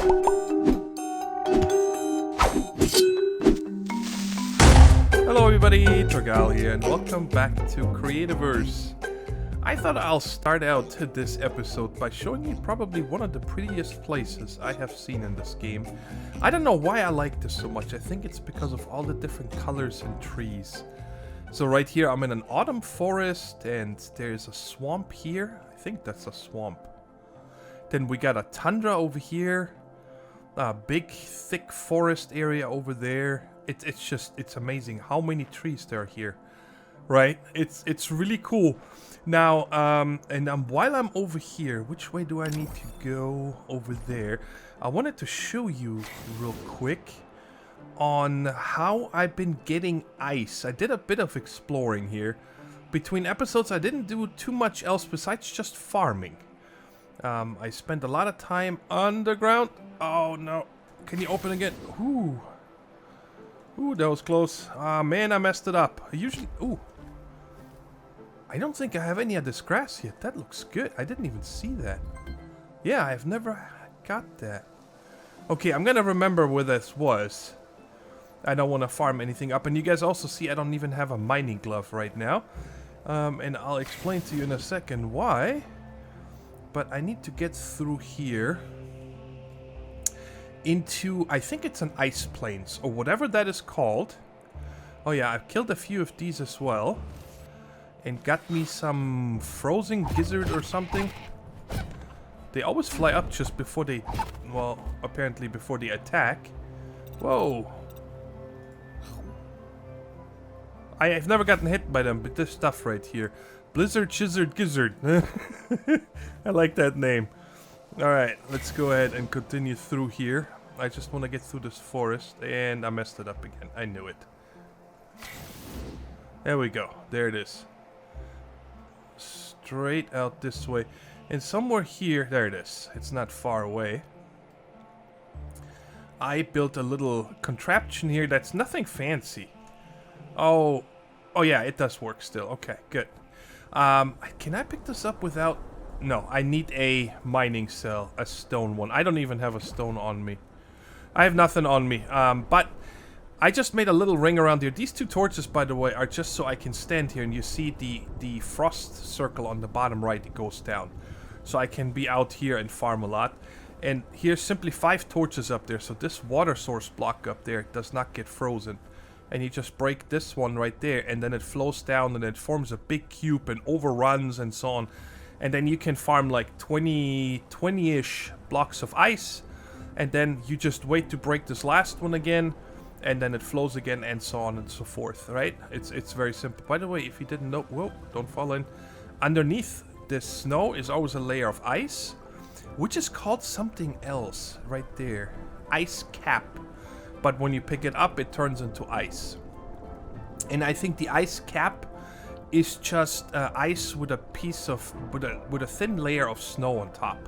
Hello everybody, Thorgal here, and welcome back to Creativerse. I thought I'll start out this episode by showing you probably one of the prettiest places I have seen in this game. I don't know why I like this so much. I think it's because of all the different colors and trees. So right here I'm in an autumn forest and there's a swamp here. I think that's a swamp. Then we got a tundra over here. A big thick forest area over there. It's amazing how many trees there are here. Right? It's really cool. Now, while I'm over here, which way do I need to go over there? I wanted to show you real quick on how I've been getting ice. I did a bit of exploring here. Between episodes, I didn't do too much else besides just farming. I spent a lot of time underground. Oh, no. Can you open again? Ooh. Ooh, that was close. Ah, man, I messed it up. Ooh. I don't think I have any of this grass yet. That looks good. I didn't even see that. Yeah, I've never got that. Okay, I'm gonna remember where this was. I don't want to farm anything up. And you guys also see I don't even have a mining glove right now. And I'll explain to you in a second why. But I need to get through here. Into, I think it's an ice plains, or whatever that is called. Oh yeah, I've killed a few of these as well. And got me some frozen gizzard or something. They always fly up just before they, well, apparently before they attack. Whoa. I have never gotten hit by them, but this stuff right here. Blizzard, Chizzard, Gizzard. I like that name. Alright, let's go ahead and continue through here. I just want to get through this forest, and I messed it up again. I knew it. There we go. There it is. Straight out this way. And somewhere here, there it is. It's not far away. I built a little contraption here that's nothing fancy. Oh yeah, it does work still. Okay, good. Can I pick this up without... No, I need a mining cell, a stone one. I don't even have a stone on me. I have nothing on me. But I just made a little ring around here. These two torches, by the way, are just so I can stand here. And you see the frost circle on the bottom right, it goes down. So I can be out here and farm a lot. And here's simply 5 torches up there. So this water source block up there does not get frozen. And you just break this one right there. And then it flows down and it forms a big cube and overruns and so on. And then you can farm like 20-ish blocks of ice. And then you just wait to break this last one again. And then it flows again and so on and so forth, right? It's very simple. By the way, if you didn't know... Whoa, don't fall in. Underneath this snow is always a layer of ice. Which is called something else right there. Ice cap. But when you pick it up, it turns into ice. And I think the ice cap... is just ice with a piece of with a thin layer of snow on top.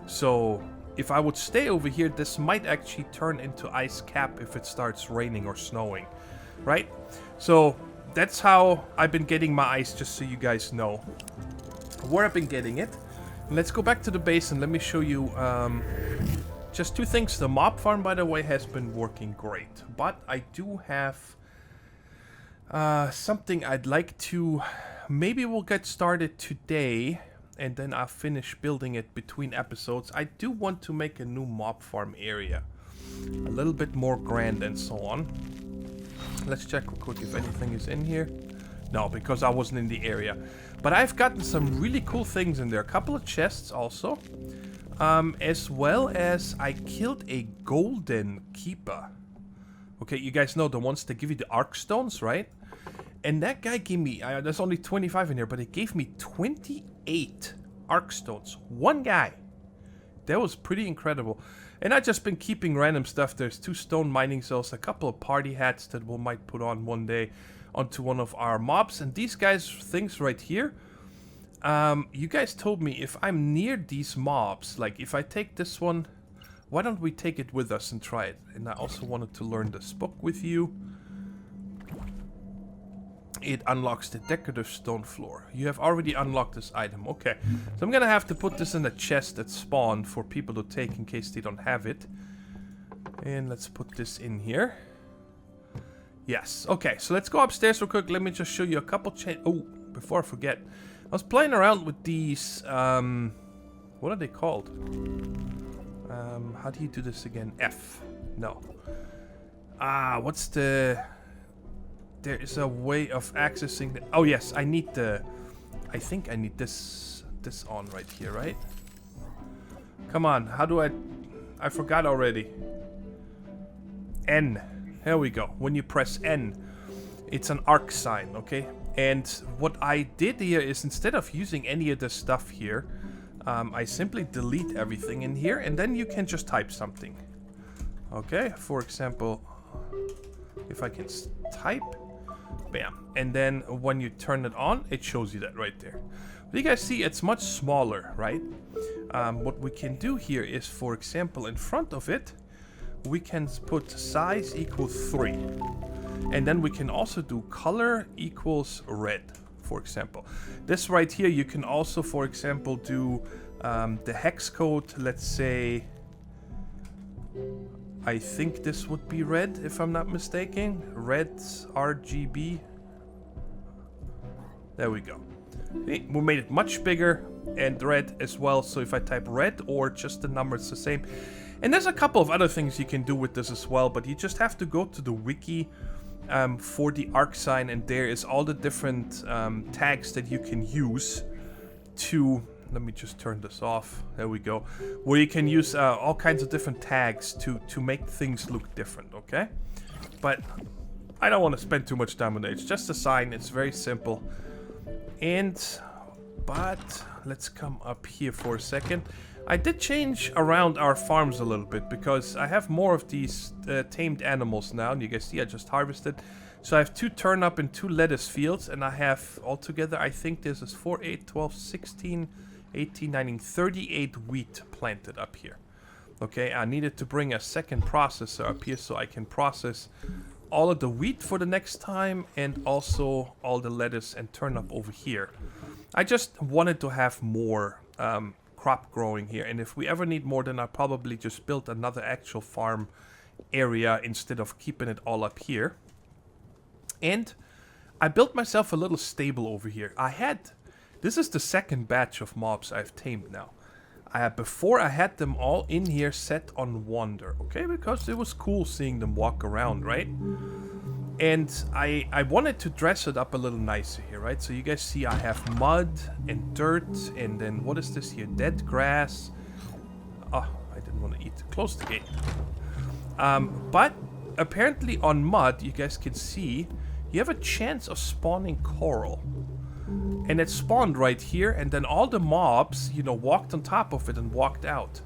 So if I would stay over here, this might actually turn into ice cap if it starts raining or snowing, right? So that's how I've been getting my ice, just so you guys know where I've been getting it. And let's go back to the base and let me show you just 2 things. The mob farm, by the way, has been working great, but I do have something I'd like to... Maybe we'll get started today, and then I'll finish building it between episodes. I do want to make a new mob farm area. A little bit more grand and so on. Let's check real quick if anything is in here. No, because I wasn't in the area. But I've gotten some really cool things in there. A couple of chests also. As well as I killed a golden keeper. Okay, you guys know the ones that give you the arc stones, right? And that guy gave me, there's only 25 in here, but it gave me 28 arc stones. One guy. That was pretty incredible. And I've just been keeping random stuff. There's 2 stone mining cells, a couple of party hats that we might put on one day onto one of our mobs. And these guys, things right here, you guys told me if I'm near these mobs, like if I take this one, why don't we take it with us and try it? And I also wanted to learn this book with you. it unlocks the decorative stone floor. You have already unlocked this item. Okay. So I'm gonna have to put this in a chest that spawned for people to take in case they don't have it. And let's put this in here. Yes. Okay, so let's go upstairs real quick. Let me just show you a couple Oh, before I forget. I was playing around with these, what are they called? How do you do this again? F. No. What's the... There is a way of accessing the... Oh, yes, I need the... I think I need this on right here, right? Come on, how do I forgot already. N. Here we go. When you press N, it's an arc sign, okay? And what I did here is instead of using any of this stuff here, I simply delete everything in here, and then you can just type something. Okay, for example, if I can type, bam. And then when you turn it on, it shows you that right there. But you guys see it's much smaller, right? What we can do here is, for example, in front of it, we can put size equals 3. And then we can also do color equals red, for example. This right here, you can also, for example, do the hex code, let's say, I think this would be red, if I'm not mistaken. Red RGB. There we go. We made it much bigger and red as well. So if I type red or just the number, it's the same. And there's a couple of other things you can do with this as well, but you just have to go to the wiki for the arc sign, and there is all the different tags that you can use to... Let me just turn this off. There we go. Where you can use all kinds of different tags to make things look different, okay? But I don't want to spend too much time on it. It's just a sign. It's very simple. But let's come up here for a second. I did change around our farms a little bit because I have more of these tamed animals now. And you guys see I just harvested. So I have 2 turnip and 2 lettuce fields. And I have altogether, I think this is 4, 8, 12, 16, 18, 19, 38 wheat planted up here. Okay, I needed to bring a second processor up here so I can process all of the wheat for the next time. And also all the lettuce and turnip over here. I just wanted to have more... crop growing here, and if we ever need more, then I'll probably just build another actual farm area instead of keeping it all up here. And I built myself a little stable over here. This is the second batch of mobs I've tamed now. Before I had them all in here set on wander, okay, because it was cool seeing them walk around, right? And I wanted to dress it up a little nicer here, right? So you guys see I have mud and dirt, and then what is this here? Dead grass. Oh, I didn't want to eat. Close the gate. But apparently on mud, you guys can see, you have a chance of spawning coral. And it spawned right here, and then all the mobs, you know, walked on top of it and walked out.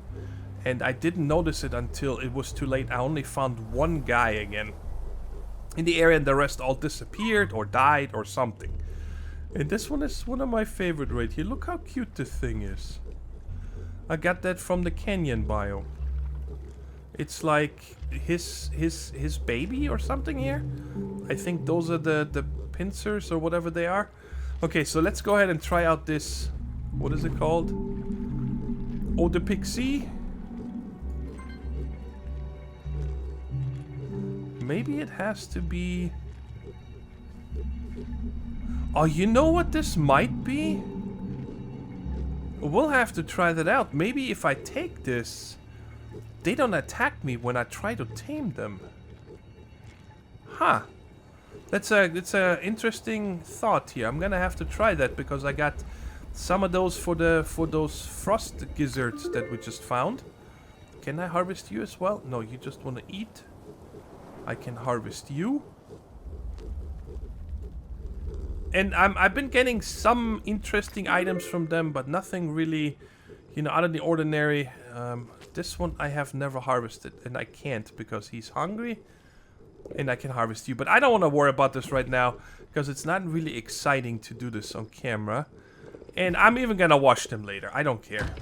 And I didn't notice it until it was too late. I only found one guy again in the area, and the rest all disappeared or died or something. And this one is one of my favorite right here. Look how cute this thing is. I got that from the canyon biome. It's like his baby or something here. I think those are the pincers or whatever they are. Okay, so let's go ahead and try out this. What is it called? Oh, the pixie. Maybe it has to be... Oh, you know what this might be? We'll have to try that out. Maybe if I take this, they don't attack me when I try to tame them. Huh. It's a interesting thought here. I'm gonna have to try that because I got some of those for those frost gizzards that we just found. Can I harvest you as well? No, you just want to eat. I can harvest you. And I've been getting some interesting items from them, but nothing really, you know, out of the ordinary. This one I have never harvested, and I can't because he's hungry. And I can harvest you, but I don't want to worry about this right now because it's not really exciting to do this on camera. And I'm even gonna watch them later. I don't care.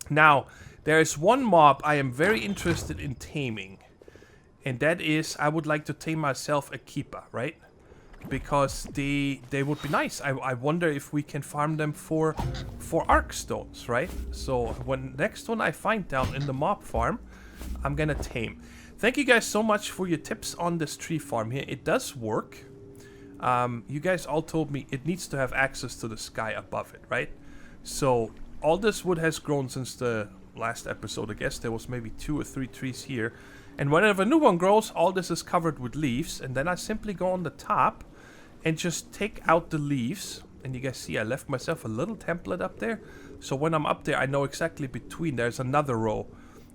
Now, there is one mob I am very interested in taming. And that is, I would like to tame myself a keeper, right? because they would be nice. I wonder if we can farm them for arc stones, right? So when next one I find down in the mob farm, I'm gonna tame. Thank you guys so much for your tips on this tree farm here. It does work. You guys all told me it needs to have access to the sky above it, right? So all this wood has grown since the last episode. I guess there was maybe 2 or 3 trees here. And whenever a new one grows, all this is covered with leaves. And then I simply go on the top and just take out the leaves. And you guys see I left myself a little template up there. So when I'm up there, I know exactly between. There's another row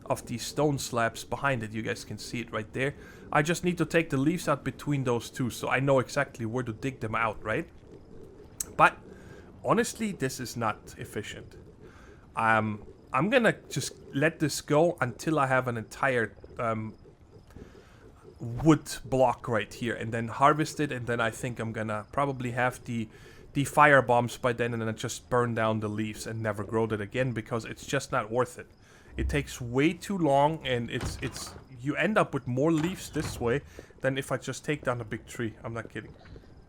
of these stone slabs behind it. You guys can see it right there. I just need to take the leaves out between those two. So I know exactly where to dig them out, right? But honestly, this is not efficient. I'm gonna just let this go until I have an entire wood block right here, and then harvest it, and then I think I'm gonna probably have the fire bombs by then, and then just burn down the leaves and never grow that again, because it's just not worth it. It takes way too long, and it's you end up with more leaves this way than if I just take down a big tree. I'm not kidding.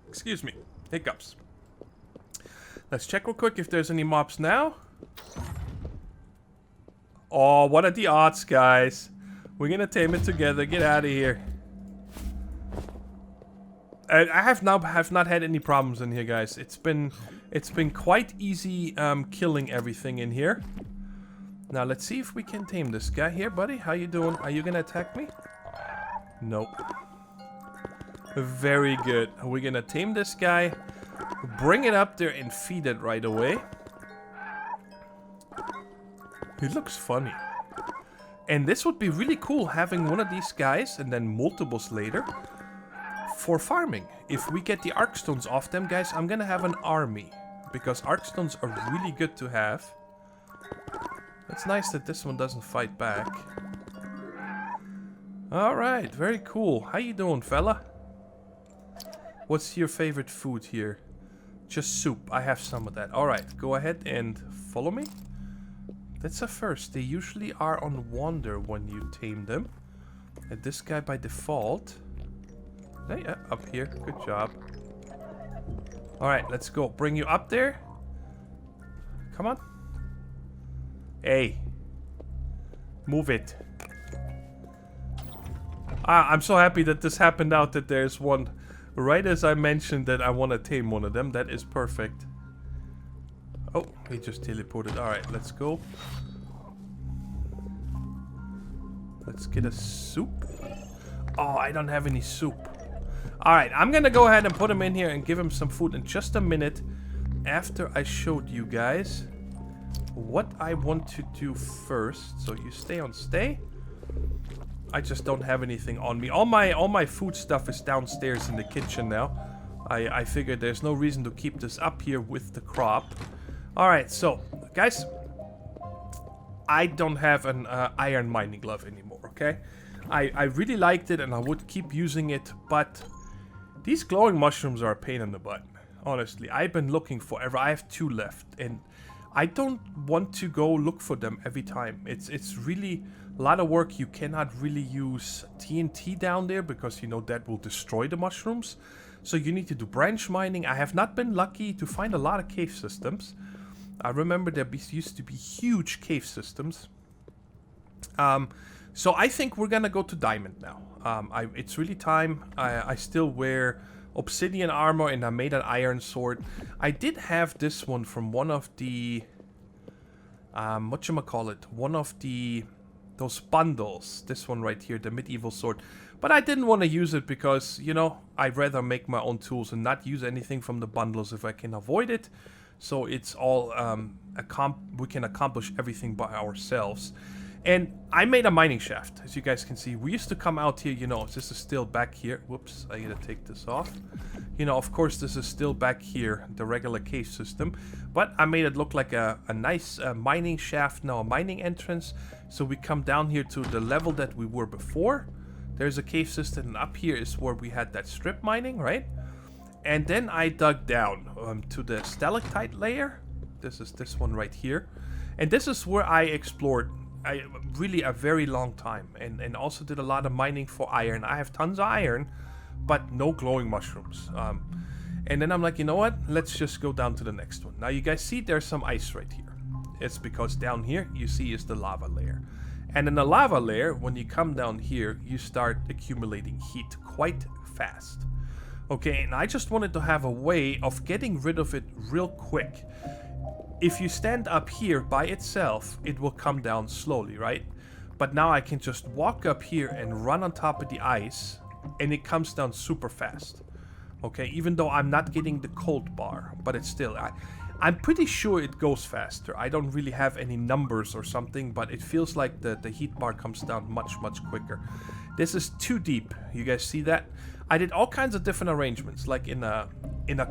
Excuse me. Hiccups. Let's check real quick if there's any mobs now. Oh, what are the odds, guys? We're gonna tame it together. Get out of here. I have not had any problems in here, guys. It's been quite easy killing everything in here. Now let's see if we can tame this guy here, buddy. How you doing? Are you gonna attack me? Nope. Very good. We're gonna tame this guy, bring it up there, and feed it right away. He looks funny. And this would be really cool, having one of these guys and then multiples later for farming. If we get the arc stones off them, guys, I'm gonna have an army, because arc stones are really good to have. It's nice that this one doesn't fight back. Alright, very cool. How you doing, fella? What's your favorite food here? Just soup. I have some of that. Alright, go ahead and follow me. That's a first. They usually are on wander when you tame them. And this guy by default... Hey, yeah, up here. Good job. Alright, let's go. Bring you up there. Come on. Hey. Move it. I'm so happy that this happened out, that there's one right as I mentioned that I want to tame one of them. That is perfect. Oh, he just teleported. Alright, let's go. Let's get a soup. Oh, I don't have any soup. Alright, I'm gonna go ahead and put him in here and give him some food in just a minute, after I showed you guys what I want to do first. So you stay on stay. I just don't have anything on me. All my food stuff is downstairs in the kitchen now. I figured there's no reason to keep this up here with the crop. Alright, so guys, I don't have an iron mining glove anymore, okay? I really liked it and I would keep using it, but these glowing mushrooms are a pain in the butt. Honestly, I've been looking forever. I have 2 left, and I don't want to go look for them every time. It's really a lot of work. You cannot really use TNT down there, because you know that will destroy the mushrooms. So you need to do branch mining. I have not been lucky to find a lot of cave systems. I remember there used to be huge cave systems. So I think we're gonna go to diamond now. It's really time. I still wear obsidian armor, and I made an iron sword. I did have this one from one of the whatchamacallit, one of those bundles. This one right here, the medieval sword. But I didn't want to use it because, you know, I'd rather make my own tools and not use anything from the bundles if I can avoid it. So it's all we can accomplish everything by ourselves. And I made a mining shaft, as you guys can see. We used to come out here, you know, this is still back here. Whoops, I gotta take this off. You know, of course, this is still back here, the regular cave system. But I made it look like a nice mining shaft now, a mining entrance. So we come down here to the level that we were before. There's a cave system, and up here is where we had that strip mining, right? And then I dug down to the stalactite layer. This is this one right here. And this is where I explored really a very long time, and also did a lot of mining for iron. I have tons of iron, but no glowing mushrooms. And then I'm like, you know what? Let's just go down to the next one. Now you guys see there's some ice right here. It's because down here you see is the lava layer. And in the lava layer, when you come down here, you start accumulating heat quite fast. Okay, and I just wanted to have a way of getting rid of it real quick. If you stand up here by itself, it will come down slowly, right? But now I can just walk up here and run on top of the ice, and it comes down super fast. Okay, even though I'm not getting the cold bar, but it's still, I'm pretty sure it goes faster. I don't really have any numbers or something, but it feels like the heat bar comes down much quicker. This is too deep. You guys see that? I did all kinds of different arrangements, like in a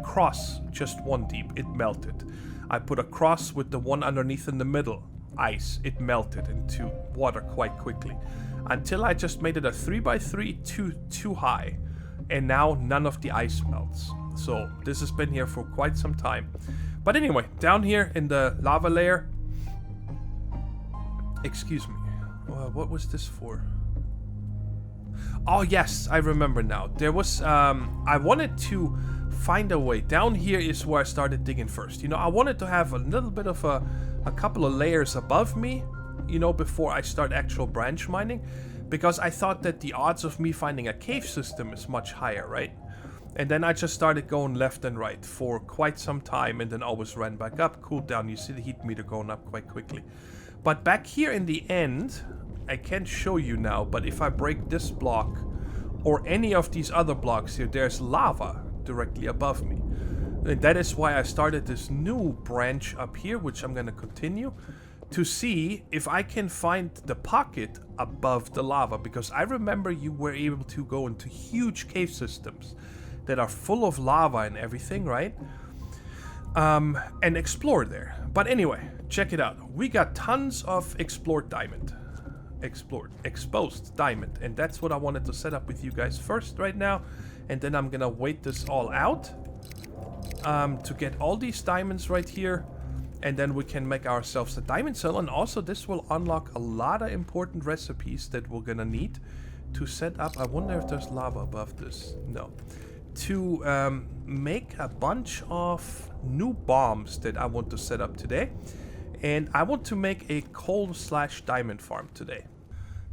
cross, just one deep, it melted. I put a cross with the one underneath in the middle, ice, it melted into water quite quickly. Until I just made it a 3x3 too high. And now none of the ice melts. So this has been here for quite some time. But anyway, down here in the lava layer. Excuse me. What was this for? Oh yes, I remember now. There was, I wanted to find a way. Down here is where I started digging first. You know, I wanted to have a little bit of a couple of layers above me, you know, before I start actual branch mining. Because I thought that the odds of me finding a cave system is much higher, right? And then I just started going left and right for quite some time and then always ran back up, cooled down. You see the heat meter going up quite quickly. But back here in the end, I can't show you now, but if I break this block or any of these other blocks here, there's lava directly above me. And that is why I started this new branch up here, which I'm going to continue. To see if I can find the pocket above the lava, because I remember you were able to go into huge cave systems that are full of lava and everything, right? And explore there. But anyway, check it out. We got tons of exposed diamond, and that's what I wanted to set up with you guys first right now, and then I'm gonna wait this all out to get all these diamonds right here. And then we can make ourselves a diamond cell. And also this will unlock a lot of important recipes that we're gonna need to set up. I wonder if there's lava above this. No. To make a bunch of new bombs that I want to set up today. And I want to make a coal/diamond farm today.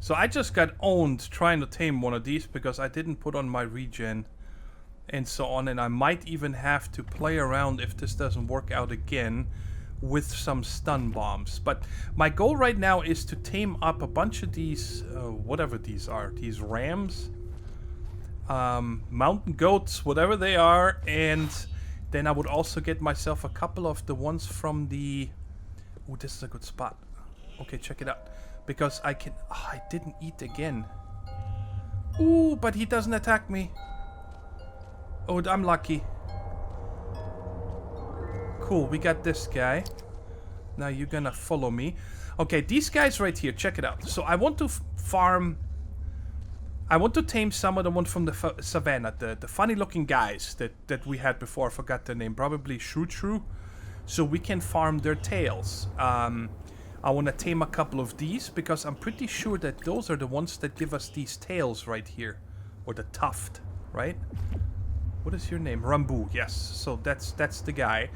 So I just got owned trying to tame one of these because I didn't put on my regen and so on. And I might even have to play around if this doesn't work out again with some stun bombs. But my goal right now is to tame up a bunch of these, whatever these are, these rams, mountain goats, whatever they are, and then I would also get myself a couple of the ones from the... Oh, this is a good spot. Okay, check it out. Because I can... Oh, I didn't eat again. Ooh, but he doesn't attack me. Oh, I'm lucky. Cool, we got this guy. Now you're gonna follow me. Okay, these guys right here, check it out. So I want to farm... I want to tame some of the ones from the savannah. The funny looking guys that we had before. I forgot their name. Probably Shrew. So we can farm their tails. I want to tame a couple of these because I'm pretty sure that those are the ones that give us these tails right here. Or the tuft, right? What is your name? Rambu, yes. So that's the guy.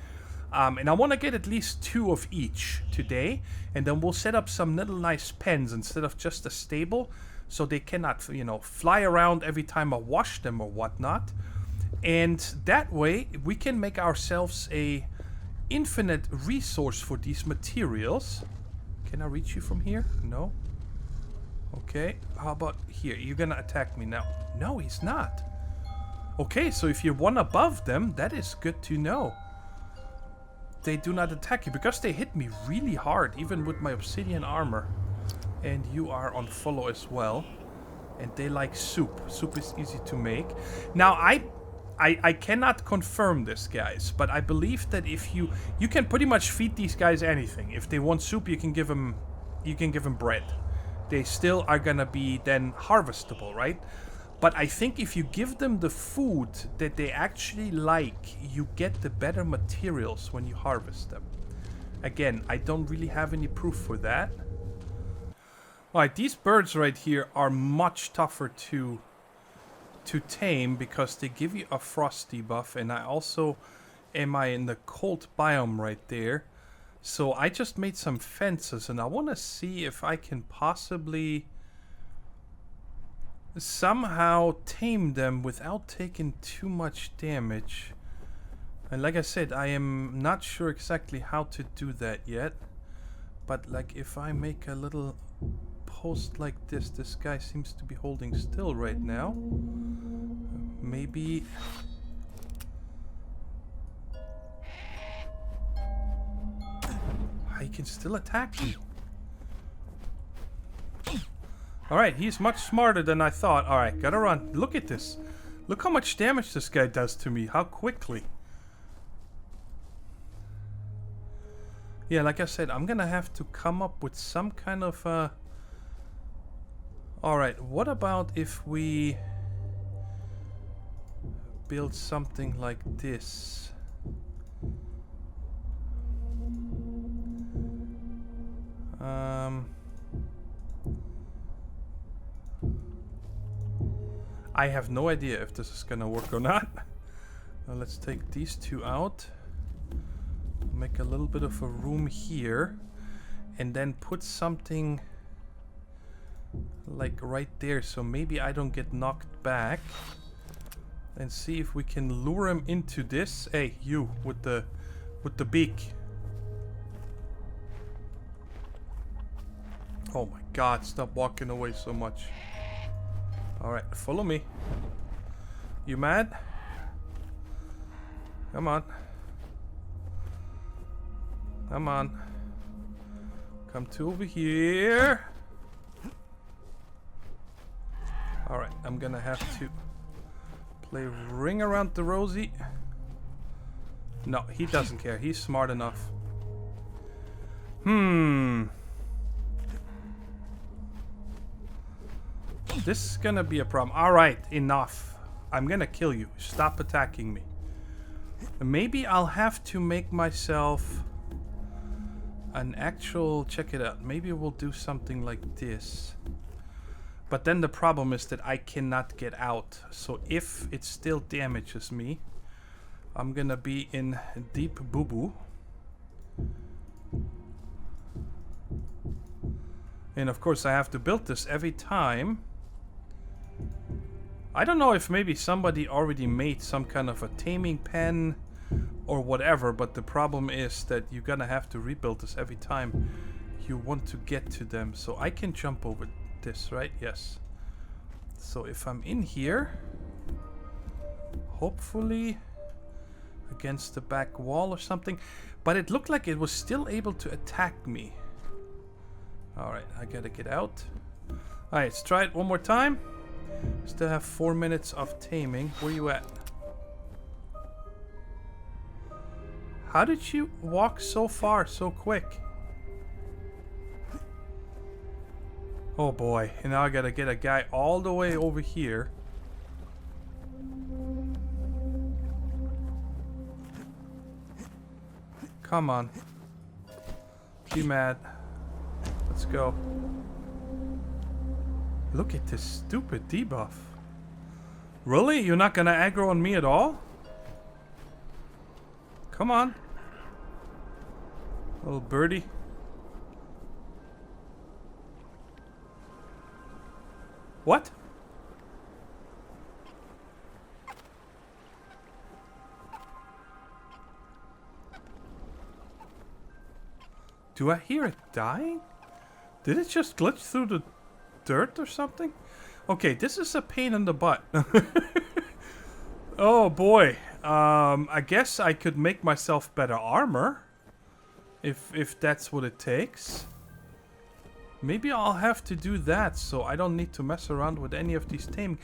And I want to get at least 2 of each today. And then we'll set up some little nice pens instead of just a stable. So they cannot, you know, fly around every time I wash them or whatnot. And that way we can make ourselves a infinite resource for these materials. Can I reach you from here? No? Okay. How about here? You're gonna attack me now. No, he's not. Okay, so if you're one above them, that is good to know. They do not attack you because they hit me really hard, even with my obsidian armor. And you are on follow as well. And they like soup. Soup is easy to make. Now, I cannot confirm this, guys, but I believe that if you can pretty much feed these guys anything. If they want soup, you can give them bread. They still are gonna be then harvestable, right? But I think if you give them the food that they actually like, you get the better materials when you harvest them. Again, I don't really have any proof for that. Alright, these birds right here are much tougher to to tame because they give you a frost debuff, and I also am in the cold biome right there. So I just made some fences, and I want to see if I can possibly somehow tame them without taking too much damage. And like I said, I am not sure exactly how to do that yet. But like if I make a little post like this guy seems to be holding still right now. Maybe... he can still attack me. Alright, he's much smarter than I thought. Alright, gotta run. Look at this. Look how much damage this guy does to me. How quickly. Yeah, like I said, I'm gonna have to come up with some kind of... Alright, what about if we build something like this? I have no idea if this is gonna work or not. Let's take these two out. Make a little bit of a room here. And then put something like right there, so maybe I don't get knocked back. And see if we can lure him into this. Hey, you with the beak. Oh my god, stop walking away so much. Alright, follow me. You mad? Come on. Come on. Come to over here. Alright, I'm gonna have to play Ring Around the Rosie. No, he doesn't care. He's smart enough. This is gonna be a problem. Alright, enough. I'm gonna kill you. Stop attacking me. Maybe I'll have to make myself an actual... Check it out. Maybe we'll do something like this. But then the problem is that I cannot get out. So if it still damages me, I'm gonna be in deep boo-boo. And of course I have to build this every time. I don't know if maybe somebody already made some kind of a taming pen or whatever, but the problem is that you're gonna have to rebuild this every time you want to get to them. So I can jump over this, right? Yes. So if I'm in here, hopefully against the back wall or something, but it looked like it was still able to attack me. Alright, I gotta get out. Alright, let's try it one more time. Still have 4 minutes of taming. Where you at? How did you walk so far so quick? Oh boy, and now I gotta get a guy all the way over here. Come on. Be mad. Let's go. Look at this stupid debuff. Really? You're not gonna aggro on me at all? Come on. Little birdie. What? Do I hear it dying? Did it just glitch through the dirt or something? Okay, this is a pain in the butt. Oh boy. I guess I could make myself better armor. If that's what it takes. Maybe I'll have to do that so I don't need to mess around with any of these taming.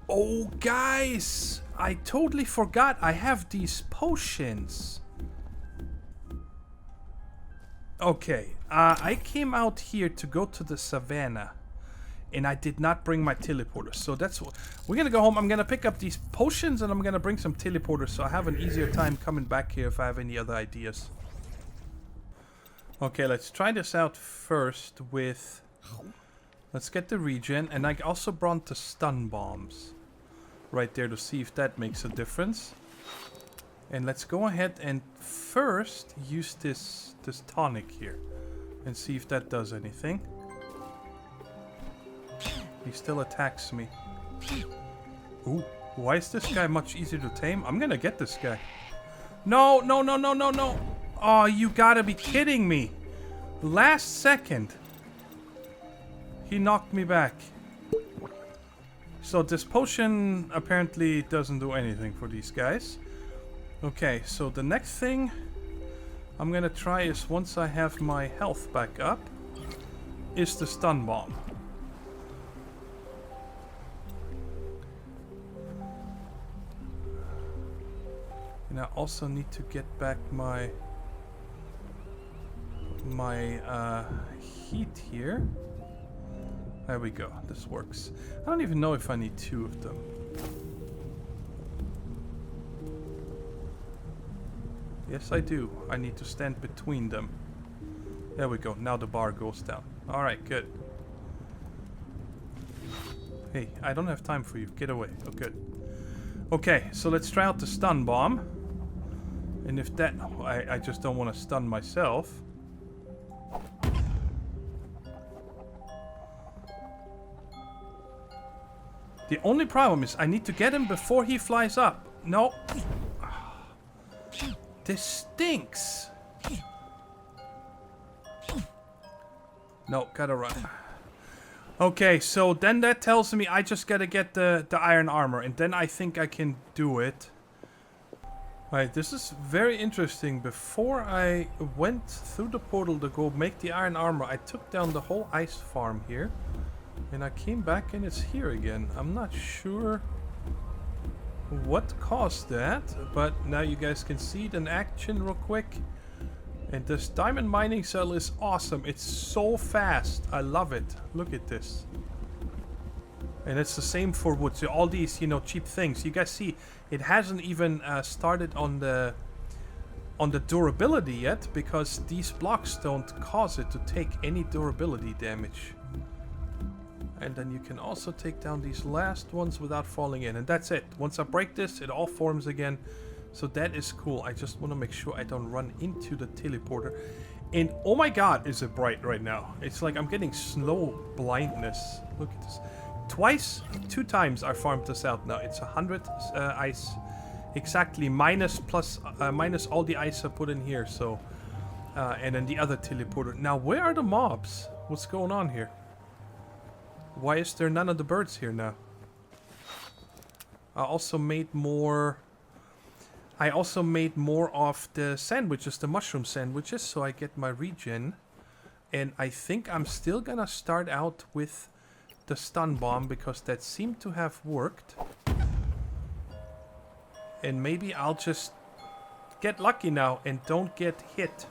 Oh guys! I totally forgot I have these potions. Okay, I came out here to go to the savannah. And I did not bring my teleporter. So that's what... We're gonna go home. I'm gonna pick up these potions and I'm gonna bring some teleporters so I have an easier time coming back here if I have any other ideas. Okay, let's try this out first with... Let's get the regen. And I also brought the stun bombs. right there to see if that makes a difference. And let's go ahead and first use this tonic here and see if that does anything. He still attacks me. Ooh, why is this guy much easier to tame? I'm gonna get this guy. No, no, no, no, no, no. Oh, you gotta be kidding me. Last second. He knocked me back. So this potion apparently doesn't do anything for these guys. Okay, so the next thing I'm gonna try is, once I have my health back up, is the stun bomb. And I also need to get back my heat here. There we go. This works. I don't even know if I need 2 of them. Yes, I do. I need to stand between them. There we go. Now the bar goes down. Alright, good. Hey, I don't have time for you. Get away. Oh, good. Okay, so let's try out the stun bomb. And if that... I just don't want to stun myself. The only problem is I need to get him before he flies up. No. This stinks. No, gotta run. Okay, so then that tells me I just gotta get the iron armor. And then I think I can do it. Right, this is very interesting. Before I went through the portal to go make the iron armor, I took down the whole ice farm here. And I came back and it's here again. I'm not sure what caused that, but now you guys can see it in action real quick. And this diamond mining cell is awesome. It's so fast. I love it. Look at this. And it's the same for wood. So all these, you know, cheap things. You guys see, it hasn't even started on the durability yet, because these blocks don't cause it to take any durability damage. And then you can also take down these last ones without falling in. And that's it. Once I break this, it all forms again. So that is cool. I just want to make sure I don't run into the teleporter. And oh my god, is it bright right now. It's like I'm getting snow blindness. Look at this. 2 times I farmed this out now. It's 100 ice. Exactly. Minus all the ice I put in here. So, and then the other teleporter. Now, where are the mobs? What's going on here? Why is there none of the birds here now? I also made more of the sandwiches, the mushroom sandwiches, so I get my regen. And I think I'm still gonna start out with the stun bomb, because that seemed to have worked. And maybe I'll just get lucky now and don't get hit.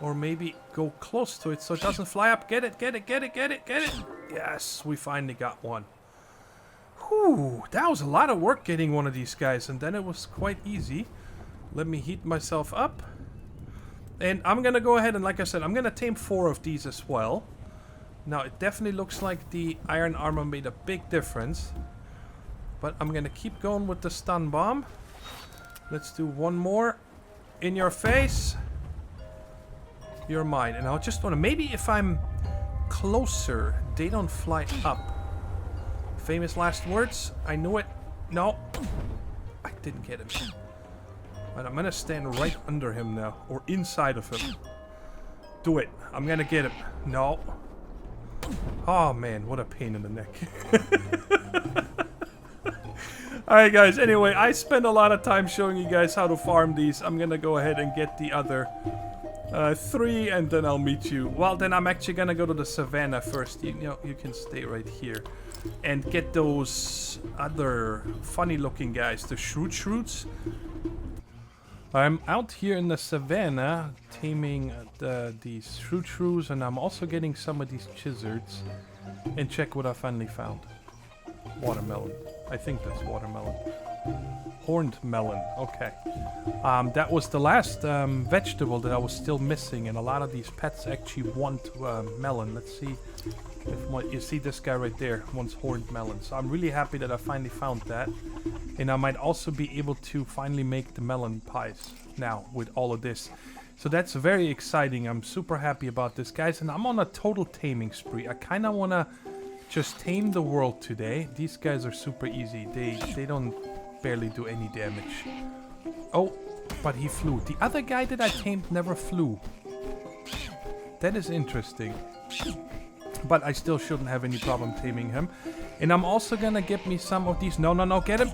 Or maybe go close to it so it doesn't fly up. Get it, get it, get it, get it, get it. Yes, we finally got one. Whew, that was a lot of work getting one of these guys, and then it was quite easy. Let me heat myself up. And I'm gonna go ahead and, like I said, I'm gonna tame 4 of these as well. Now, it definitely looks like the iron armor made a big difference. But I'm gonna keep going with the stun bomb. Let's do one more. In your face. You're mine. And I just want to... Maybe if I'm closer, they don't fly up. Famous last words. I knew it. No. I didn't get him. But I'm going to stand right under him now. Or inside of him. Do it. I'm going to get him. No. Oh, man. What a pain in the neck. Alright, guys. Anyway, I spent a lot of time showing you guys how to farm these. I'm going to go ahead and get the other... 3, and then I'll meet you. Well, then I'm actually gonna go to the savannah first. You know, you can stay right here and get those other funny looking guys, the shroots. I'm out here in the savannah taming these shrews, and I'm also getting some of these chizards. And check what I finally found. Watermelon. I think that's watermelon. Horned melon. Okay. That was the last vegetable that I was still missing, and a lot of these pets actually want melon. Let's see if you see this guy right there wants horned melon. So I'm really happy that I finally found that, and I might also be able to finally make the melon pies now with all of this. So that's very exciting. I'm super happy about this, guys, and I'm on a total taming spree. I kind of want to just tame the world today. These guys are super easy. They don't barely do any damage. Oh, but he flew. The other guy that I tamed never flew. That is interesting. But I still shouldn't have any problem taming him. And I'm also gonna get me some of these. No, no, no, get him.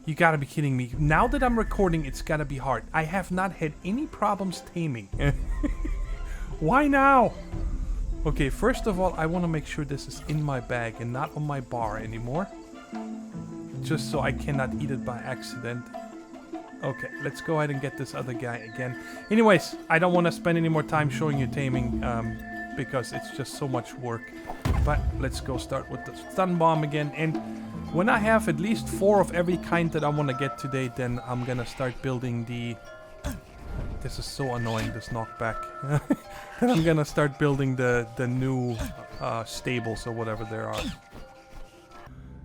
You gotta be kidding me. Now that I'm recording, it's gotta be hard. I have not had any problems taming. Why now? Okay, first of all, I want to make sure this is in my bag and not on my bar anymore. Just so I cannot eat it by accident. Okay, let's go ahead and get this other guy again. Anyways, I don't want to spend any more time showing you taming because it's just so much work. But let's go start with the stun bomb again. And when I have at least 4 of every kind that I want to get today, then I'm gonna start building the... This is so annoying, this knockback. Then I'm gonna start building the new stables or whatever there are.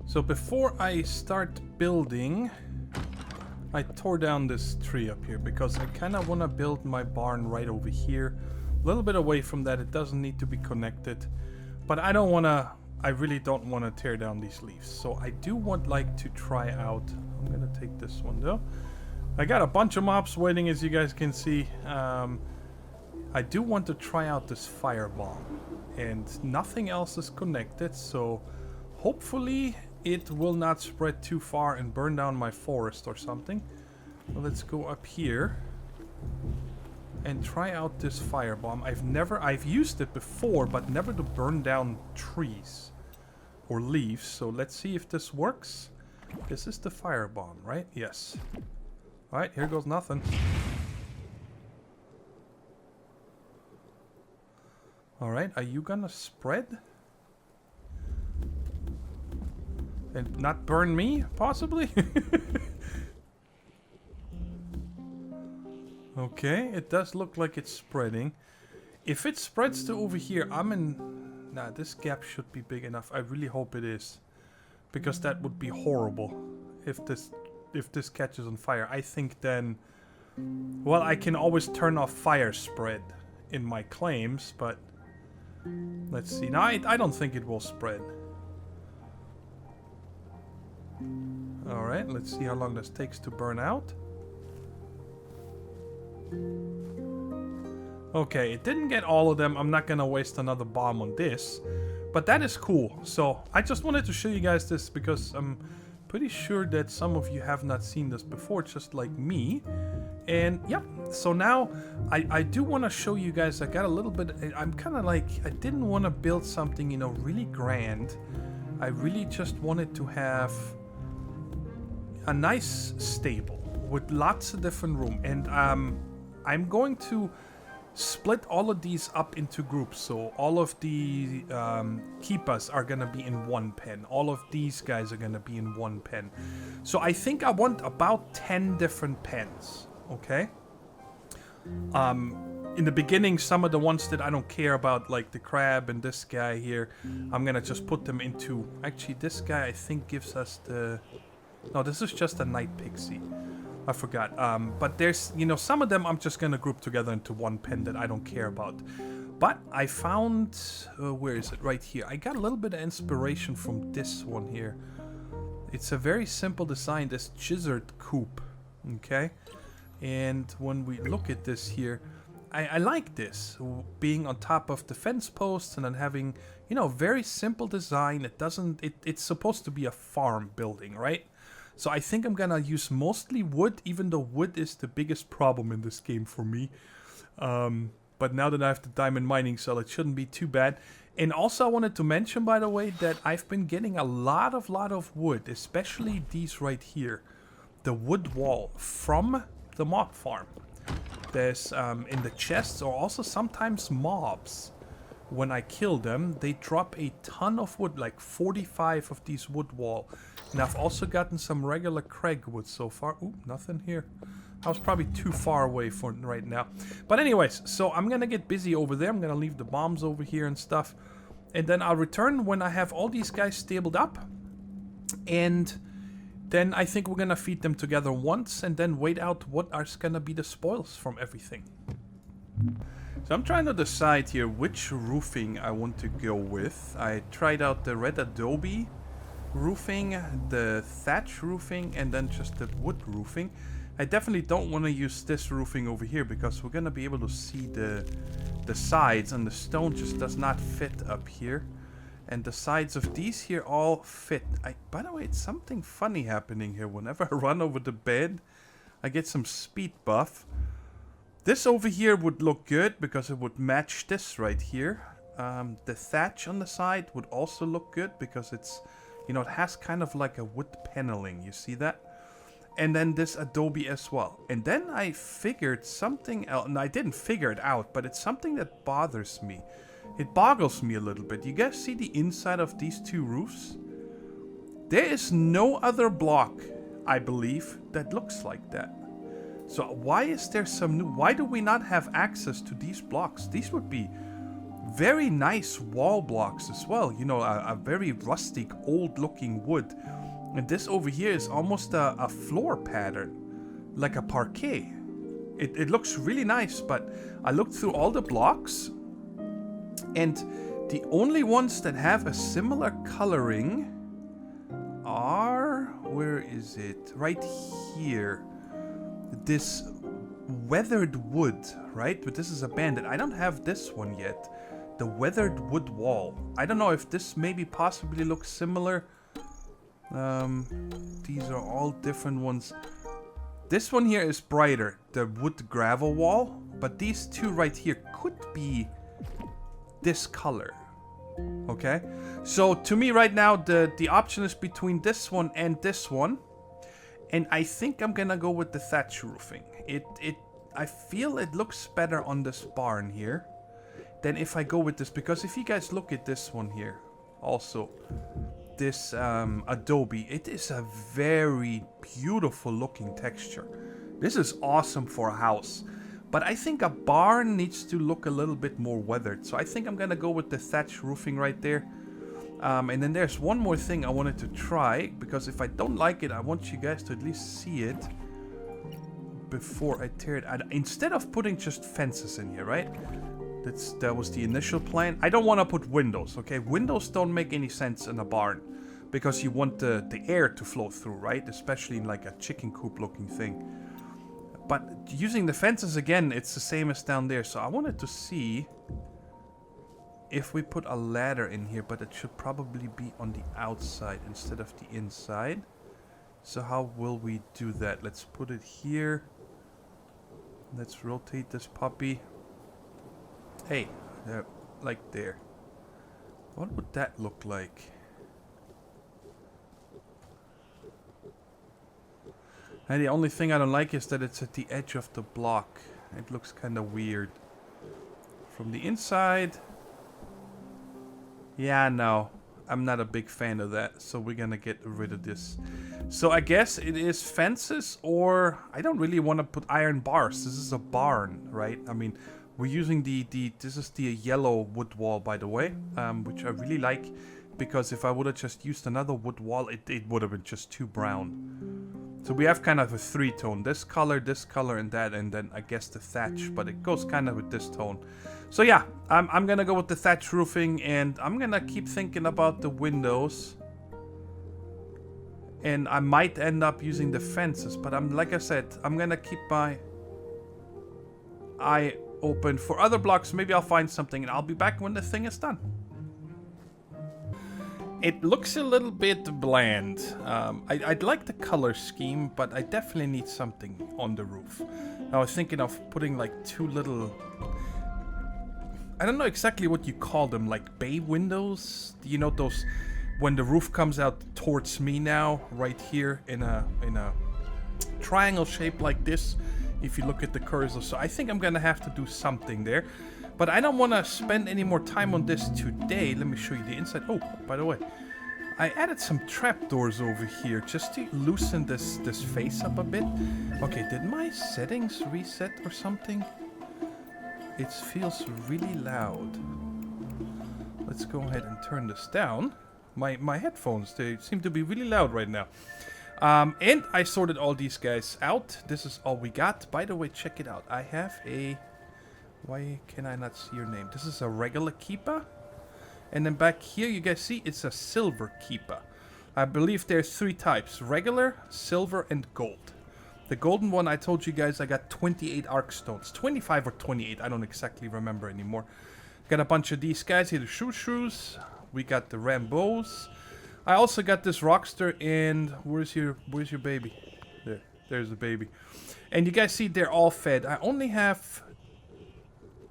So before I start building, I tore down this tree up here because I kind of want to build my barn right over here. A little bit away from that, it doesn't need to be connected. But I don't want to... I really don't want to tear down these leaves. So I do like to try out... I'm going to take this one though. I got a bunch of mobs waiting, as you guys can see. I do want to try out this firebomb. And nothing else is connected, so hopefully it will not spread too far and burn down my forest or something. Well, let's go up here and try out this firebomb. I've used it before, but never to burn down trees or leaves. So let's see if this works. This is the firebomb, right? Yes. Alright, here goes nothing. Alright, are you gonna spread? And not burn me, possibly? Okay, it does look like it's spreading. If it spreads to over here, I'm in... Nah, this gap should be big enough. I really hope it is. Because that would be horrible if this catches on fire. I think then... Well, I can always turn off fire spread in my claims, but... Let's see. Now, I don't think it will spread. Alright, let's see how long this takes to burn out. Okay, it didn't get all of them. I'm not gonna waste another bomb on this. But that is cool. So, I just wanted to show you guys this because I'm pretty sure that some of you have not seen this before, just like me. And, yep. So now, I do want to show you guys, I got a little bit... I'm kind of like... I didn't want to build something, you know, really grand. I really just wanted to have a nice stable with lots of different room. And I'm going to split all of these up into groups. So all of the keepers are going to be in one pen. All of these guys are going to be in one pen. So I think I want about 10 different pens. Okay? In the beginning, some of the ones that I don't care about, like the crab and this guy here, I'm going to just put them into... Actually, this guy I think gives us the... No, this is just a night pixie. I forgot. But there's, you know, some of them I'm just going to group together into one pen that I don't care about. But I found... where is it? Right here. I got a little bit of inspiration from this one here. It's a very simple design, this chisered coop. Okay? And when we look at this here, I like this. Being on top of the fence posts and then having, you know, very simple design. It doesn't... It's supposed to be a farm building, right? So I think I'm gonna use mostly wood, even though wood is the biggest problem in this game for me. But now that I have the diamond mining cell, it shouldn't be too bad. And also I wanted to mention, by the way, that I've been getting a lot of wood, especially these right here. The wood wall from the mob farm. There's in the chests, or also sometimes mobs when I kill them, they drop a ton of wood, like 45 of these wood wall. And I've also gotten some regular Craig wood so far. Ooh, nothing here. I was probably too far away for right now. But anyways, so I'm gonna get busy over there. I'm gonna leave the bombs over here and stuff. And then I'll return when I have all these guys stabled up. And then I think we're gonna feed them together once and then wait out what are gonna be the spoils from everything. So I'm trying to decide here which roofing I want to go with. I tried out the red adobe roofing, the thatch roofing, and then just the wood roofing. I definitely don't want to use this roofing over here because we're gonna be able to see the sides, and the stone just does not fit up here. And the sides of these here all fit. By the way, it's something funny happening here. Whenever I run over the bed, I get some speed buff. This over here would look good because it would match this right here. The thatch on the side would also look good because it's, you know, it has kind of like a wood paneling. You see that? And then this adobe as well. And then I figured something else. And I didn't figure it out, but it's something that bothers me. It boggles me a little bit. You guys see the inside of these two roofs? There is no other block, I believe, that looks like that. So why is there some new... Why do we not have access to these blocks? These would be very nice wall blocks as well. You know, a very rustic, old-looking wood. And this over here is almost a floor pattern, like a parquet. It looks really nice, but I looked through all the blocks, and the only ones that have a similar coloring are... Where is it? Right here. This weathered wood, right? But this is abandoned. I don't have this one yet. The weathered wood wall. I don't know if this maybe possibly looks similar. These are all different ones. This one here is brighter, the wood gravel wall, but these two right here could be this color. Okay, so to me right now the option is between this one and this one, and I think I'm gonna go with the thatch roofing. I feel it looks better on this barn here than if I go with this, because if you guys look at this one here also, this adobe, it is a very beautiful looking texture. This is awesome for a house, but I think a barn needs to look a little bit more weathered, so I think I'm gonna go with the thatch roofing right there. And then there's one more thing I wanted to try, because if I don't like it, I want you guys to at least see it before I tear it out. Instead of putting just fences in here, right? That was the initial plan. I don't want to put windows, okay? Windows don't make any sense in a barn, because you want the air to flow through, right? Especially in like a chicken coop looking thing. But using the fences again, it's the same as down there. So I wanted to see if we put a ladder in here, but it should probably be on the outside instead of the inside. So how will we do that? Let's put it here. Let's rotate this puppy. Hey, there, like there. What would that look like? And the only thing I don't like is that it's at the edge of the block. It looks kind of weird. From the inside... Yeah, no. I'm not a big fan of that. So we're gonna get rid of this. So I guess it is fences, or... I don't really want to put iron bars. This is a barn, right? I mean, we're using this is the yellow wood wall, by the way. Which I really like. Because if I would have just used another wood wall, it would have been just too brown. So we have kind of a three-tone. This color, and that, and then I guess the thatch. But it goes kind of with this tone. So yeah, I'm gonna go with the thatch roofing, and I'm gonna keep thinking about the windows. And I might end up using the fences, but like I said, I'm gonna keep my eye open for other blocks. Maybe I'll find something, and I'll be back when the thing is done. It looks a little bit bland. I'd like the color scheme, but I definitely need something on the roof. I was thinking of putting like two little... I don't know exactly what you call them, like bay windows. You know those when the roof comes out towards me now, right here in a triangle shape like this. If you look at the cursor, so I think I'm gonna have to do something there. But I don't want to spend any more time on this today. Let me show you the inside. Oh, by the way, I added some trapdoors over here just to loosen this face up a bit. Okay, did my settings reset or something? It feels really loud. Let's go ahead and turn this down. My headphones, they seem to be really loud right now. And I sorted all these guys out. This is all we got. By the way, check it out. I have a... Why can I not see your name? This is a regular keeper. And then back here, you guys see, it's a silver keeper. I believe there's 3 types. Regular, silver, and gold. The golden one, I told you guys, I got 28 arc stones. 25 or 28, I don't exactly remember anymore. Got a bunch of these guys here, the shrews. We got the Rambos. I also got this Rockster, and where's your baby? There's the baby. And you guys see, they're all fed. I only have...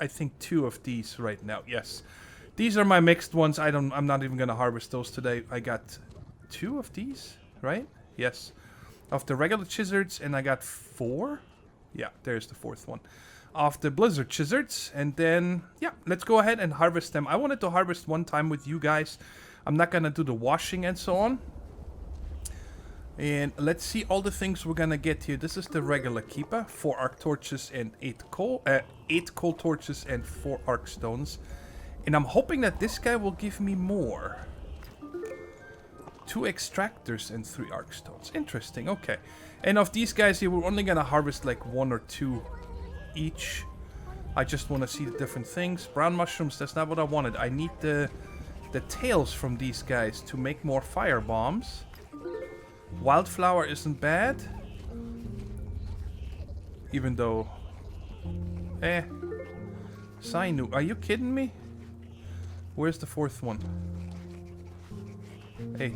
I think 2 of these right now. Yes, these are my mixed ones. I'm not even gonna harvest those today. I got 2 of these, right? Yes, of the regular Chizards, and I got 4. Yeah, there's the 4th one of the Blizzard Chizards. And then yeah, let's go ahead and harvest them. I wanted to harvest one time with you guys. I'm not gonna do the washing and so on. And let's see all the things we're gonna get here. This is the regular keeper. 4 arc torches and 8 coal torches and 4 arc stones. And I'm hoping that this guy will give me more. 2 extractors and 3 arc stones. Interesting, okay. And of these guys here, we're only gonna harvest like 1 or 2 each. I just want to see the different things. Brown mushrooms, that's not what I wanted. I need the tails from these guys to make more fire bombs. Wildflower isn't bad. Even though... Sainu, are you kidding me? Where's the 4th one? Hey.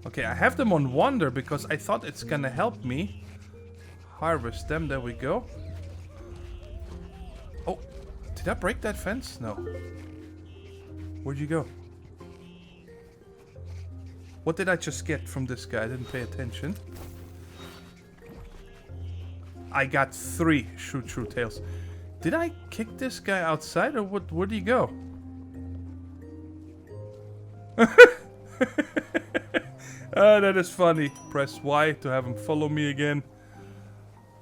Okay, I have them on Wander because I thought it's gonna help me. Harvest them, there we go. Oh, did I break that fence? No. Where'd you go? What did I just get from this guy? I didn't pay attention. I got 3 shrew tails. Did I kick this guy outside or what? Where'd he go? That is funny. Press Y to have him follow me again.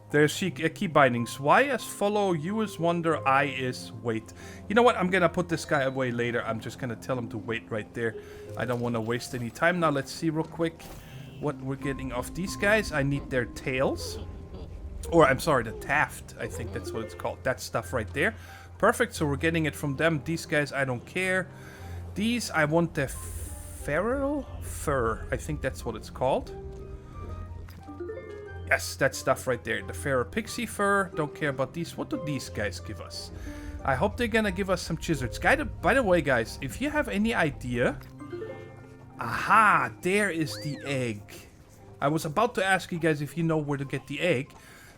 There's key bindings. Y is follow, U is wander, I is wait. You know what? I'm gonna put this guy away later. I'm just gonna tell him to wait right there. I don't want to waste any time. Now let's see real quick what we're getting off these guys. I need their tails. Or I'm sorry, the taft. I think that's what it's called. That stuff right there. Perfect. So we're getting it from them. These guys, I don't care. These, I want the feral fur. I think that's what it's called. Yes, that stuff right there. The Pharaoh Pixie Fur. Don't care about these. What do these guys give us? I hope they're gonna give us some Chizards. By the way, guys, if you have any idea... Aha! There is the egg. I was about to ask you guys if you know where to get the egg.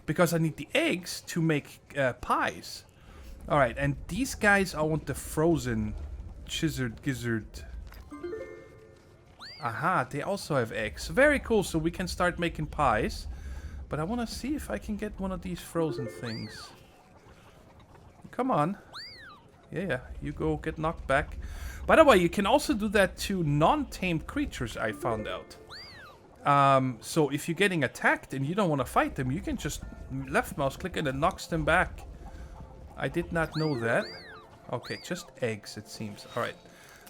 Because I need the eggs to make pies. Alright, and these guys, I want the frozen Chizard Gizzard. Aha, they also have eggs. Very cool, so we can start making pies. But I want to see if I can get one of these frozen things. Come on. Yeah, you go get knocked back. By the way, you can also do that to non-tamed creatures, I found out. So if you're getting attacked and you don't want to fight them, you can just left mouse click and it knocks them back. I did not know that. Okay, just eggs it seems. Alright,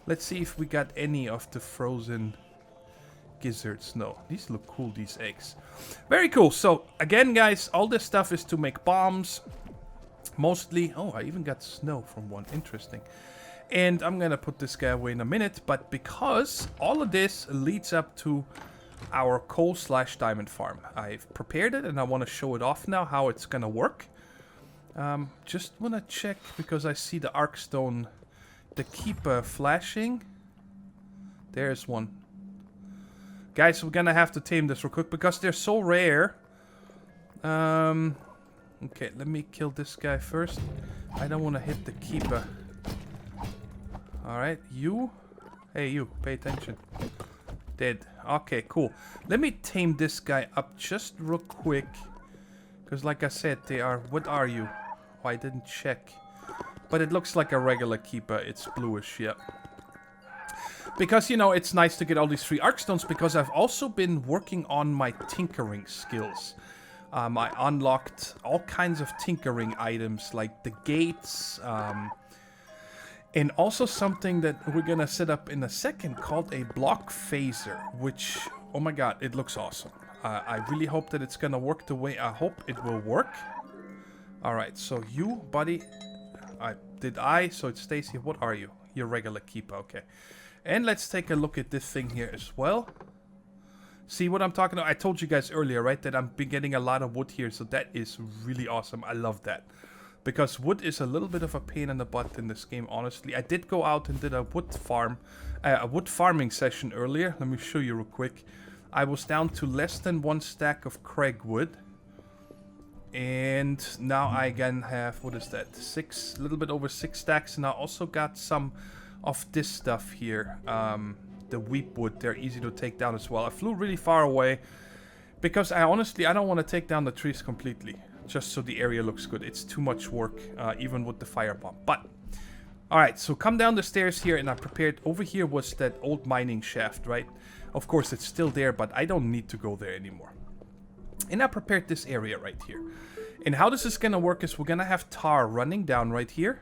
let's see if we got any of the frozen gizzards. No, these look cool, these eggs. Very cool. So again, guys, all this stuff is to make bombs. Mostly. Oh, I even got snow from one. Interesting. And I'm gonna put this guy away in a minute. But because all of this leads up to our coal/diamond farm. I've prepared it and I want to show it off now how it's gonna work. Just want to check because I see the arcstone, the keeper flashing. There's one. Guys, we're gonna have to tame this real quick because they're so rare. Okay, let me kill this guy first. I don't want to hit the keeper. Alright, you. Hey, you, pay attention. Dead. Okay, cool. Let me tame this guy up just real quick. Because like I said, they are... What are you? Oh, I didn't check. But it looks like a regular keeper. It's bluish, yeah. Because, you know, it's nice to get all these free Arkstones, because I've also been working on my tinkering skills. I unlocked all kinds of tinkering items, like the gates, and also something that we're gonna set up in a second called a block phaser, which, oh my god, it looks awesome. I really hope that it's gonna work the way I hope it will work. Alright, so you, buddy, so it stays here. What are you? You're regular keeper, okay. And let's take a look at this thing here as well. See what I'm talking about? I told you guys earlier, right, that I'm been getting a lot of wood here, so that is really awesome. I love that. Because wood is a little bit of a pain in the butt in this game, honestly. I did go out and did a wood farming session earlier. Let me show you real quick. I was down to less than 1 stack of cragwood. And now I again have, what is that, a little bit over 6 stacks. And I also got some of this stuff here, the weep wood. They're easy to take down as well. I flew really far away because I don't want to take down the trees completely, just so the area looks good. It's too much work, even with the firebomb. But alright, so come down the stairs here, and I prepared, over here was that old mining shaft, right? Of course it's still there, but I don't need to go there anymore. And I prepared this area right here. And how this is gonna work is we're gonna have tar running down right here.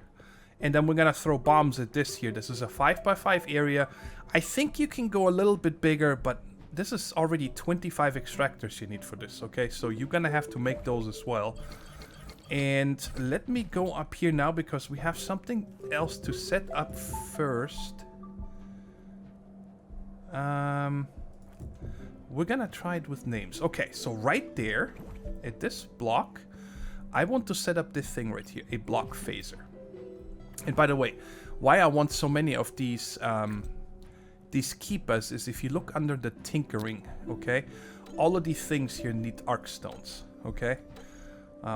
And then we're gonna throw bombs at this here. This is a 5x5 area. I think you can go a little bit bigger, but this is already 25 extractors you need for this, okay? So you're gonna have to make those as well. And let me go up here now, because we have something else to set up first. We're gonna try it with names. Okay, so right there, at this block, I want to set up this thing right here, a block phaser. And by the way, why I want so many of these keepers is if you look under the tinkering, okay? All of these things here need Arkstones, okay?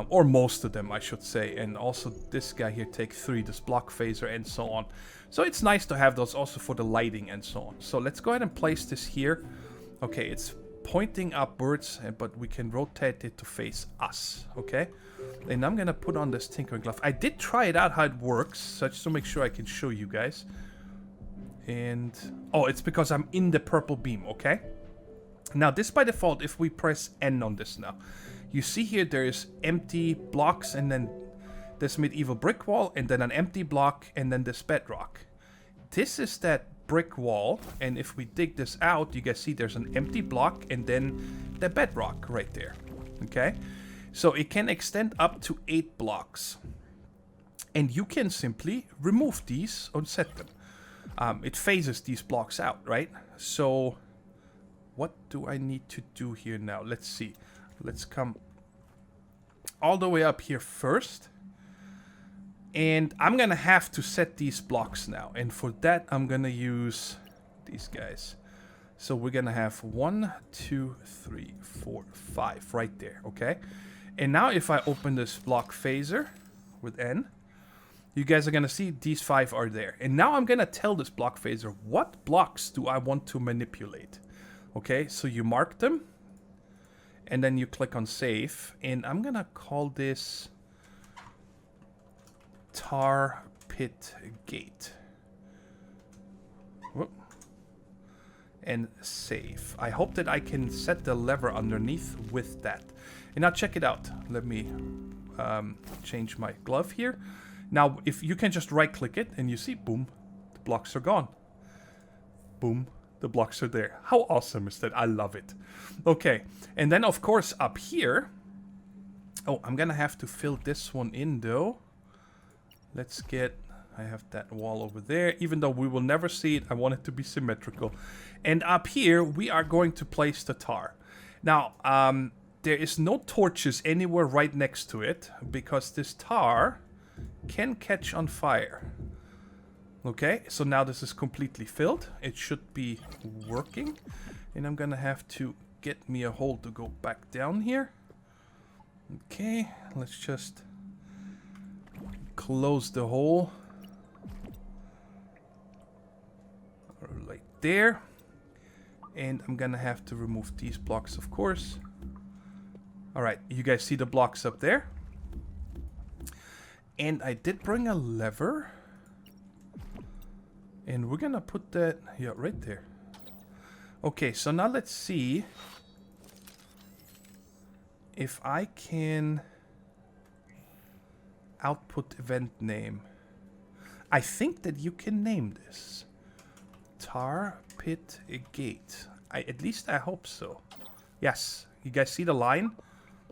Or most of them, I should say. And also this guy here takes 3, this block phaser and so on. So it's nice to have those also for the lighting and so on. So let's go ahead and place this here. Okay, it's pointing upwards, but we can rotate it to face us, okay? And I'm gonna put on this tinkering glove. I did try it out how it works, so just to make sure I can show you guys. And oh, it's because I'm in the purple beam, okay? Now this by default, if we press N on this now, you see here there's empty blocks, and then this medieval brick wall, and then an empty block, and then this bedrock. This is that brick wall, and if we dig this out, you guys see there's an empty block and then the bedrock right there, okay? So it can extend up to 8 blocks, and you can simply remove these or set them. It phases these blocks out, right? So what do I need to do here now? Let's see. Let's come all the way up here first. And I'm gonna have to set these blocks now. And for that, I'm gonna use these guys. So we're gonna have 1, 2, 3, 4, 5 right there, okay? And now if I open this block phaser with N, you guys are gonna see these 5 are there. And now I'm gonna tell this block phaser, what blocks do I want to manipulate? Okay, so you mark them, and then you click on save. And I'm gonna call this Tar Pit Gate. Whoop. And save. I hope that I can set the lever underneath with that. And now check it out. Let me change my glove here. Now, if you can just right click it and you see, boom, the blocks are gone. Boom, the blocks are there. How awesome is that? I love it. Okay, and then of course up here, oh, I'm gonna have to fill this one in though. Let's get, I have that wall over there. Even though we will never see it, I want it to be symmetrical. And up here, we are going to place the tar. Now, there is no torches anywhere right next to it, because this tar can catch on fire. Okay, so now this is completely filled. It should be working. And I'm gonna have to get me a hole to go back down here. Okay, let's just close the hole right there, and I'm gonna have to remove these blocks, of course. All right, you guys see the blocks up there, And I did bring a lever. And we're gonna put that, yeah, right there. Okay, so now let's see if I can output event name. I think that you can name this Tar Pit Gate. At least I hope so. Yes, you guys see the line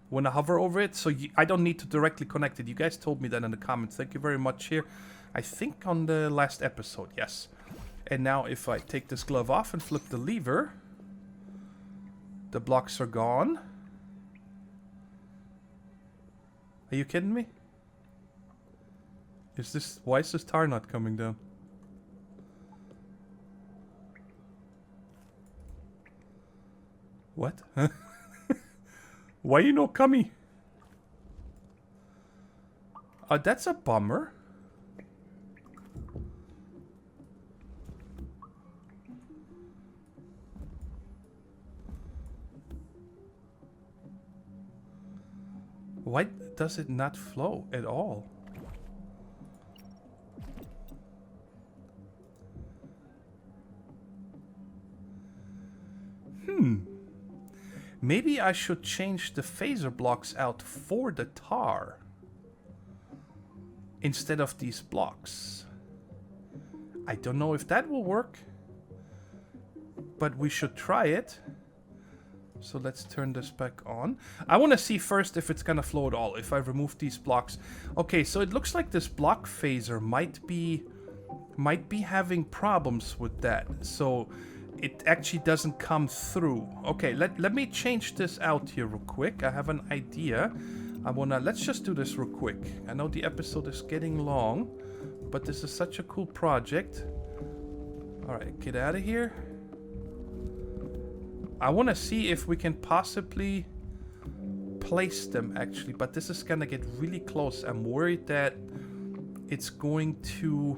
when I hover over it? So I don't need to directly connect it. You guys told me that in the comments. Thank you very much here. I think on the last episode, yes. And now if I take this glove off and flip the lever, the blocks are gone. Are you kidding me? Why is this tar not coming down? What? Why you no coming? That's a bummer. Why does it not flow at all? Maybe I should change the phaser blocks out for the tar instead of these blocks. I don't know if that will work, but we should try it. So let's turn this back on. I want to see first if it's gonna flow at all, if I remove these blocks. Okay, so it looks like this block phaser might be having problems with that. So it actually doesn't come through. Okay, let me change this out here real quick. I have an idea. Let's just do this real quick. I know the episode is getting long, but this is such a cool project. All right, get out of here. I want to see if we can possibly place them, actually. But this is going to get really close. I'm worried that it's going to...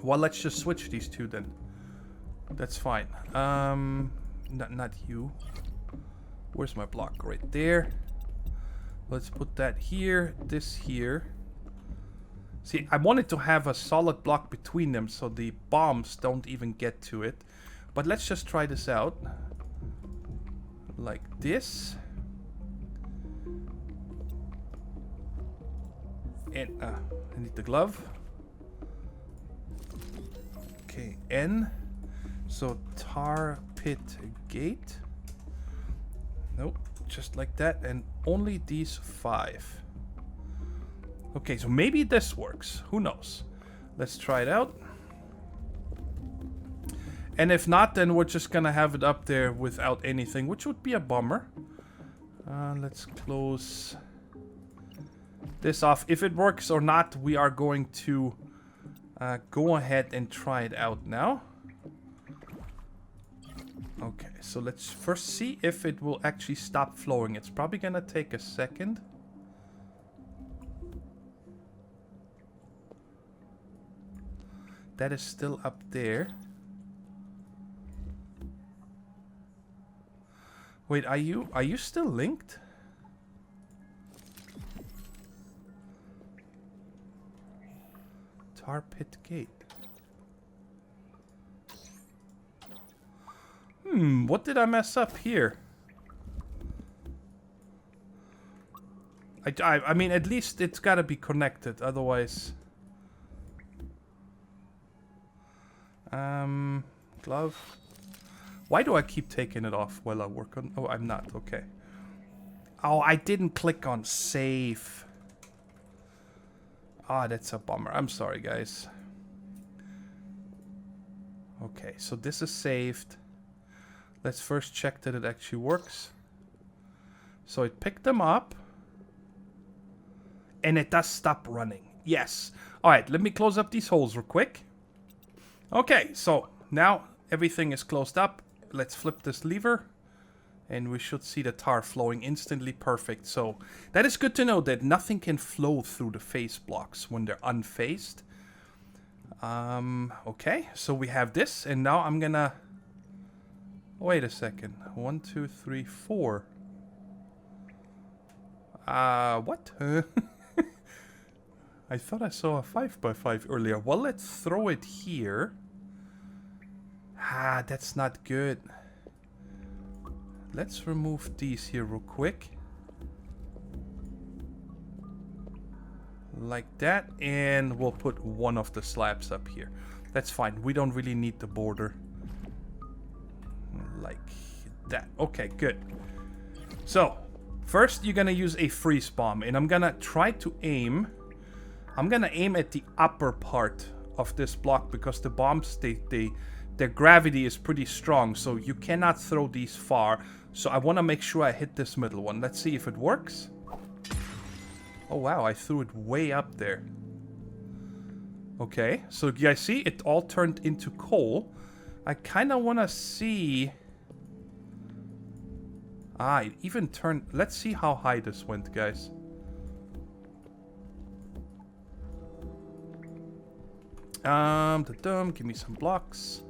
Well, let's just switch these two then. That's fine. Not you. Where's my block? Right there. Let's put that here. This here. See, I wanted to have a solid block between them so the bombs don't even get to it. But let's just try this out. Like this. And I need the glove. Okay, N. So tar pit gate. Nope, just like that. And only these 5. Okay, so maybe this works. Who knows? Let's try it out. And if not, then we're just gonna have it up there without anything, which would be a bummer. Let's close this off. If it works or not, we are going to go ahead and try it out now. Okay, so let's first see if it will actually stop flowing. It's probably gonna take a second. That is still up there. Wait, are you still linked? Tar pit gate. What did I mess up here? I mean, at least it's gotta be connected, otherwise... glove. Why do I keep taking it off while I work on... Oh, I'm not. Okay. Oh, I didn't click on save. Ah, that's a bummer. I'm sorry, guys. Okay, so this is saved. Let's first check that it actually works. So it picked them up. And it does stop running. Yes. Alright, let me close up these holes real quick. Okay, so now everything is closed up. Let's flip this lever. And we should see the tar flowing instantly. Perfect. So that is good to know that nothing can flow through the phase blocks when they're unphased. Okay, so we have this. And now I'm gonna... Wait a second. 1, 2, 3, 4. What? I thought I saw a 5x5 earlier. Well, let's throw it here. Ah, that's not good. Let's remove these here real quick. Like that. And we'll put one of the slabs up here. That's fine. We don't really need the border. Like that. Okay, good. So, first you're gonna use a freeze bomb. And I'm gonna try to aim. I'm gonna aim at the upper part of this block. Because the bombs, their gravity is pretty strong. So you cannot throw these far. So I want to make sure I hit this middle one. Let's see if it works. Oh wow, I threw it way up there. Okay, so you guys see it all turned into coal. I kind of want to see... Ah, it even turned... Let's see how high this went, guys. Give me some blocks.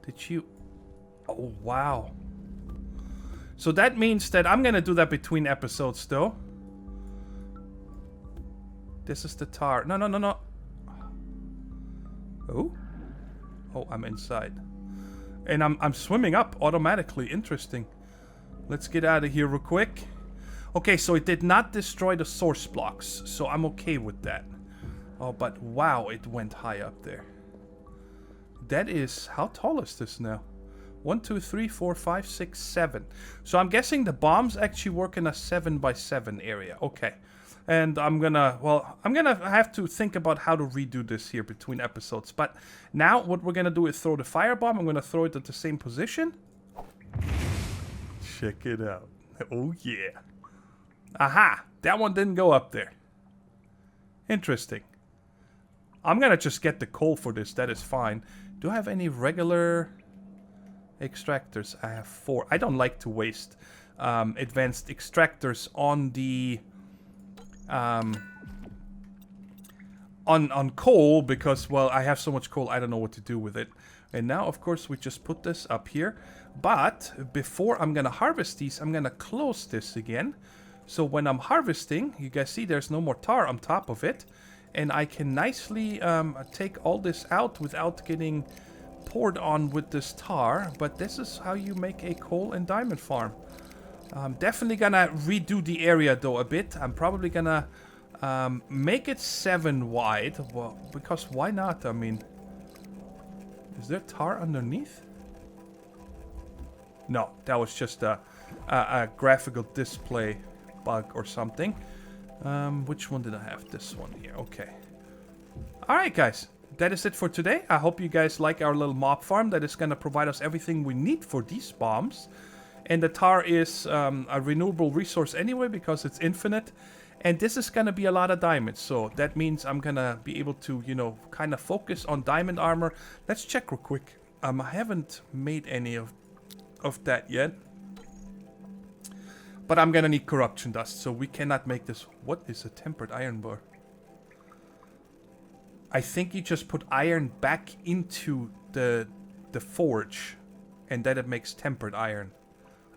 Did you... Oh, wow. So that means that I'm going to do that between episodes, though. This is the tar. No, no, no, no. Oh? Oh, I'm inside. And I'm swimming up automatically. Interesting. Let's get out of here real quick. Okay, so it did not destroy the source blocks. So I'm okay with that. Oh, but wow, it went high up there. That is... How tall is this now? 1, 2, 3, 4, 5, 6, 7. So I'm guessing the bombs actually work in a 7x7 area. Okay. And I'm gonna have to think about how to redo this here between episodes. But now what we're gonna do is throw the firebomb. I'm gonna throw it at the same position. Check it out. Oh yeah. Aha! That one didn't go up there. Interesting. I'm gonna just get the coal for this. That is fine. Do I have any regular extractors? I have 4. I don't like to waste advanced extractors on the on coal because, well, I have so much coal I don't know what to do with it. And now of course we just put this up here, but before I'm gonna harvest these, I'm gonna close this again, so when I'm harvesting, you guys see there's no more tar on top of it, and I can nicely take all this out without getting poured on with this tar. But this is how you make a coal and diamond farm. I'm definitely gonna redo the area though a bit. I'm probably gonna make it 7 wide. Well, because why not? I mean, is there tar underneath? No, that was just a graphical display bug or something. Which one did I have? This one here. Okay. Alright, guys. That is it for today. I hope you guys like our little mob farm that is gonna provide us everything we need for these bombs. And the tar is a renewable resource anyway because it's infinite. And this is going to be a lot of diamonds. So that means I'm going to be able to, you know, kind of focus on diamond armor. Let's check real quick. I haven't made any of that yet. But I'm going to need corruption dust. So we cannot make this. What is a tempered iron bar? I think you just put iron back into the forge. And then it makes tempered iron.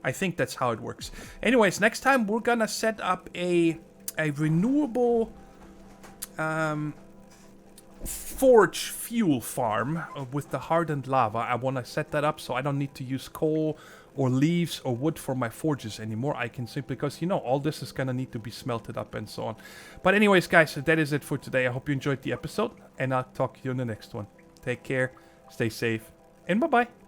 I think that's how it works. Anyways, next time we're gonna set up a renewable forge fuel farm with the hardened lava. I want to set that up so I don't need to use coal or leaves or wood for my forges anymore. I can simply, because you know all this is gonna need to be smelted up and so on. But anyways, guys, that is it for today. I hope you enjoyed the episode, and I'll talk to you in the next one. Take care, stay safe, and bye bye.